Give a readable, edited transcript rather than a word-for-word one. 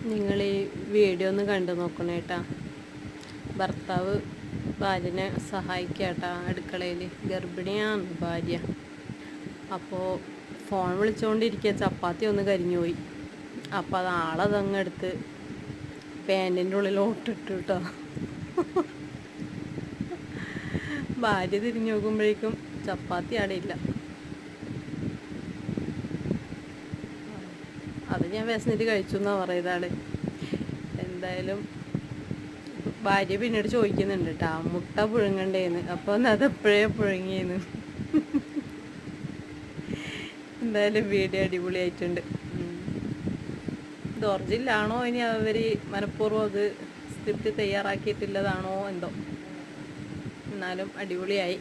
നിങ്ങൾ ഈ വീഡിയോ ഒന്ന് കണ്ടു നോക്കണം കേട്ടാ. ഭർത്താവ് ഭാര്യനെ സഹായിക്കാട്ടാ അടുക്കളയിൽ. ഗർഭിണിയാണ് ഭാര്യ. അപ്പോൾ ഫോൺ വിളിച്ചുകൊണ്ടിരിക്കുക, ചപ്പാത്തി ഒന്ന് കരിഞ്ഞു പോയി. അപ്പോൾ അത് ആളതങ്ങ് എടുത്ത് പാൻറ്റിൻ്റെ ഉള്ളിലോട്ടിട്ടു കേട്ടോ. ഭാര്യ തിരിഞ്ഞു നോക്കുമ്പോഴേക്കും ചപ്പാത്തി അവിടെ ഇല്ല. അത് ഞാൻ വിശന്നിട്ട് കഴിച്ചു എന്നാ പറയുന്നതാണ്. എന്തായാലും ഭാര്യ പിന്നീട് ചോദിക്കുന്നുണ്ട് കേട്ടോ, മുട്ട പുഴുങ്ങണ്ടേന്ന്. അപ്പോൾ അതെപ്പോഴേ പുഴുങ്ങിയെന്ന്. എന്തായാലും വീഡിയോ അടിപൊളിയായിട്ടുണ്ട്. ഇത് ഒറിജിനലാണോ ഇനി അവർ മനഃപൂർവ്വം അത് സ്ക്രിപ്റ്റ് തയ്യാറാക്കിയിട്ടില്ലതാണോ എന്തോ. എന്നാലും അടിപൊളിയായി.